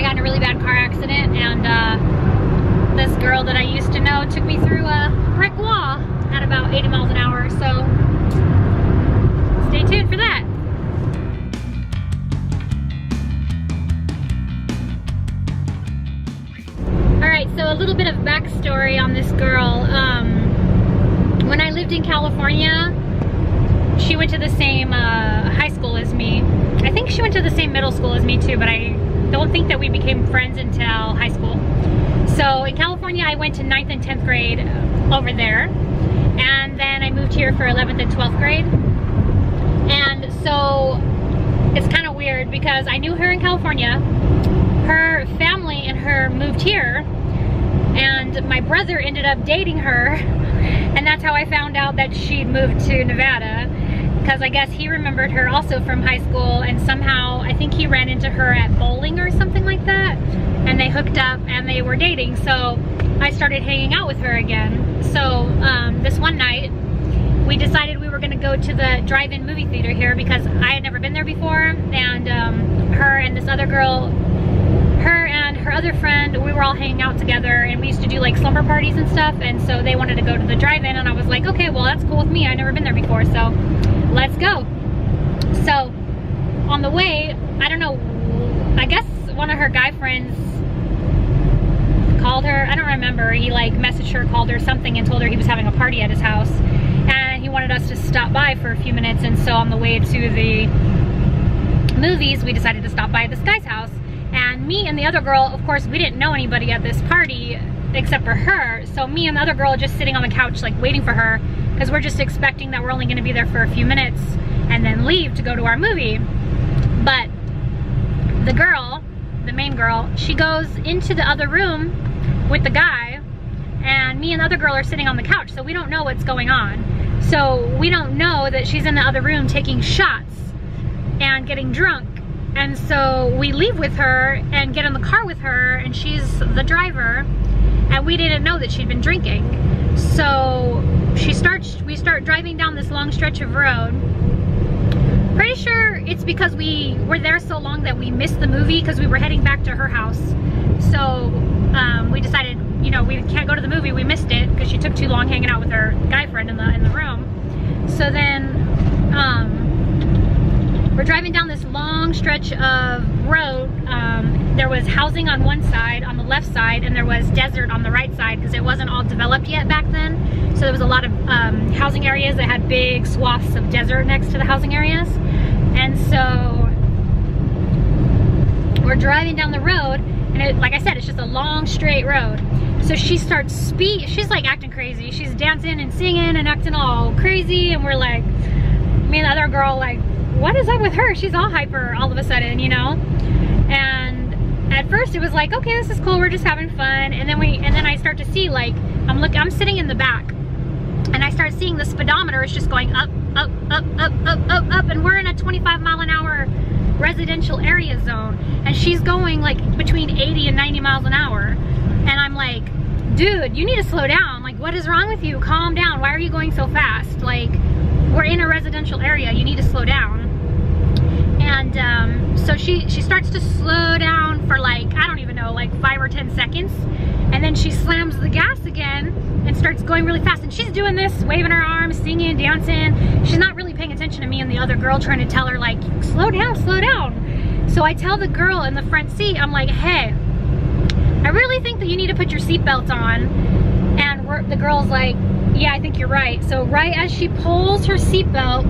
I got in a really bad car accident, and this girl that I used to know took me through a brick wall at about 80 miles an hour, so stay tuned for that. Alright, so a little bit of backstory on this girl. When I lived in California, she went to the same high school as me. I think she went to the same middle school as me too, but I don't think that we became friends until high school. So in California, I went to 9th and 10th grade over there. And then I moved here for 11th and 12th grade. And so it's kind of weird because I knew her in California. Her family and her moved here. And my brother ended up dating her. And that's how I found out that she'd moved to Nevada. Because I guess he remembered her also from high school, and somehow I think he ran into her at bowling or something like that, and they hooked up and they were dating. So I started hanging out with her again. So this one night we decided we were going to go to the drive-in movie theater here because I had never been there before, and her and this other girl, her and her other friend, we were all hanging out together, and we used to do like slumber parties and stuff, and so they wanted to go to the drive-in, and I was like, okay, well that's cool with me, I've never been there before, so let's go. So on the way, I don't know, I guess one of her guy friends called her, I don't remember, he like messaged her, called her something, and told her he was having a party at his house, and he wanted us to stop by for a few minutes. And so on the way to the movies, we decided to stop by this guy's house. And me and the other girl, of course, we didn't know anybody at this party except for her. So me and the other girl just sitting on the couch like waiting for her, because we're just expecting that we're only going to be there for a few minutes and then leave to go to our movie. But the girl, the main girl, she goes into the other room with the guy, and me and the other girl are sitting on the couch, so we don't know what's going on. So we don't know that she's in the other room taking shots and getting drunk. And so we leave with her and get in the car with her, and she's the driver, and we didn't know that she'd been drinking. So we start driving down this long stretch of road. Pretty sure it's because we were there so long that we missed the movie, because we were heading back to her house. So we decided, you know, we can't go to the movie, we missed it because she took too long hanging out with her guy friend in the room. So then we're driving down this long stretch of road. There was housing on one side, on the left side, and there was desert on the right side, because it wasn't all developed yet back then. So there was a lot of housing areas that had big swaths of desert next to the housing areas. And so we're driving down the road, and like I said, it's just a long straight road. So she starts she's like acting crazy. She's dancing and singing and acting all crazy, and we're like, me and the other girl, like, what is up with her? She's all hyper all of a sudden, you know? And at first it was like, okay, this is cool, we're just having fun. And then I start to see, like, I'm sitting in the back, and I start seeing the speedometer is just going up, up, up, up, up, up, up, and we're in a 25-mile-an-hour residential area zone, and she's going like between 80 and 90 miles an hour. And I'm like, dude, you need to slow down. Like, what is wrong with you? Calm down. Why are you going so fast? Like, we're in a residential area, you need to slow down. And so she starts to slow down for like, I don't even know, like 5 or 10 seconds. And then she slams the gas again and starts going really fast. And she's doing this, waving her arms, singing, dancing. She's not really paying attention to me and the other girl, trying to tell her like, slow down, slow down. So I tell the girl in the front seat, I'm like, hey, I really think that you need to put your seatbelt on. And the girl's like, yeah, I think you're right. So right as she pulls her seatbelt,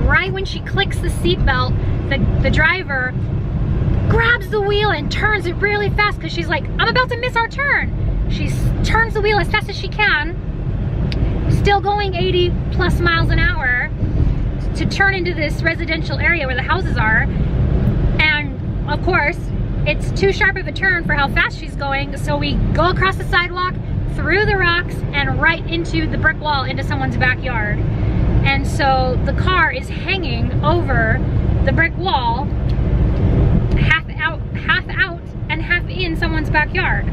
right when she clicks the seatbelt, the driver grabs the wheel and turns it really fast, because she's like, I'm about to miss our turn. She turns the wheel as fast as she can, still going 80 plus miles an hour, to turn into this residential area where the houses are. And of course, it's too sharp of a turn for how fast she's going, so we go across the sidewalk, through the rocks, and right into the brick wall into someone's backyard. And so the car is hanging over the brick wall, half out and half in someone's backyard.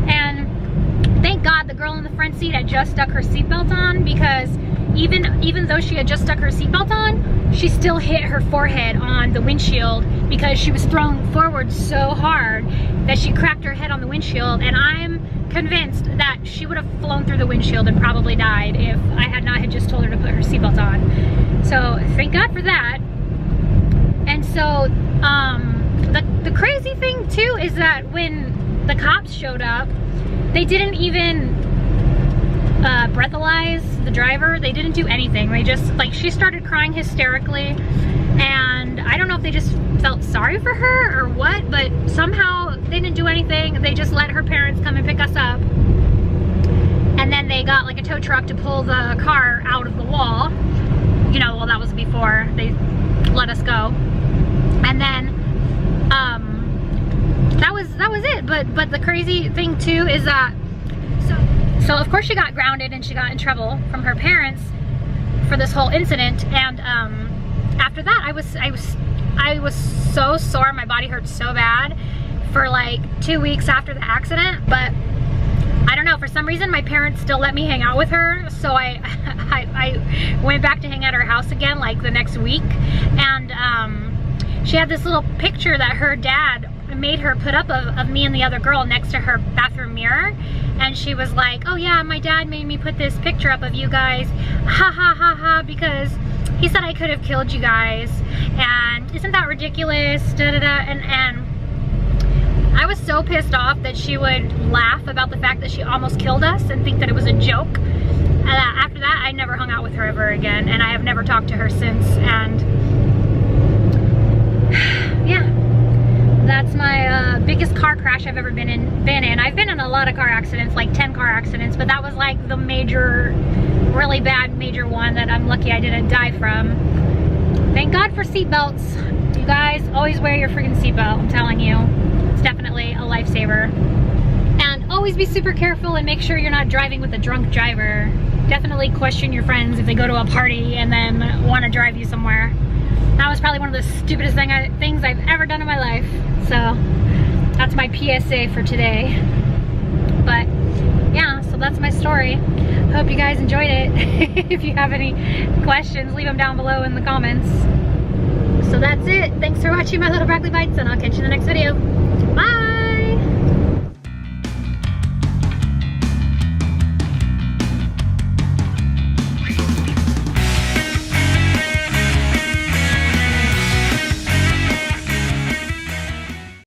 And thank God the girl in the front seat had just stuck her seatbelt on, because even though she had just stuck her seatbelt on, she still hit her forehead on the windshield because she was thrown forward so hard that she cracked her head on the windshield, and I'm convinced that she would have flown through the windshield and probably died if I had not just told her to put her seatbelt on. So thank God for that. And so the crazy thing too is that when the cops showed up, they didn't even breathalyze the driver. They didn't do anything. They just, like, she started crying hysterically, and I don't know if they just felt sorry for her or what, but somehow they didn't do anything. They just let her parents come and pick us up, and then they got like a tow truck to pull the car out of the wall. You know, well, that was before they let us go. And then that was it. But the crazy thing too is that so of course she got grounded and she got in trouble from her parents for this whole incident. And after that I was so sore. My body hurt so bad for like 2 weeks after the accident. But I don't know, for some reason my parents still let me hang out with her, so I went back to hang at her house again like the next week. And she had this little picture that her dad made her put up of me and the other girl next to her bathroom mirror, and she was like, oh yeah, my dad made me put this picture up of you guys, ha ha ha ha, because he said I could have killed you guys, and isn't that ridiculous, da da da. And I was so pissed off that she would laugh about the fact that she almost killed us and think that it was a joke. After that, I never hung out with her ever again, and I have never talked to her since. And yeah, that's my biggest car crash I've ever been in. I've been in a lot of car accidents, like 10 car accidents, but that was like the major, really bad major one that I'm lucky I didn't die from. Thank God for seatbelts. You guys, always wear your freaking seatbelt, I'm telling you. It's definitely a lifesaver. And always be super careful and make sure you're not driving with a drunk driver. Definitely question your friends if they go to a party and then want to drive you somewhere. That was probably one of the stupidest things I've ever done in my life. So that's my PSA for today. But yeah, so that's my story. Hope you guys enjoyed it. If you have any questions, leave them down below in the comments. So that's it. Thanks for watching my little broccoli bites, and I'll catch you in the next video.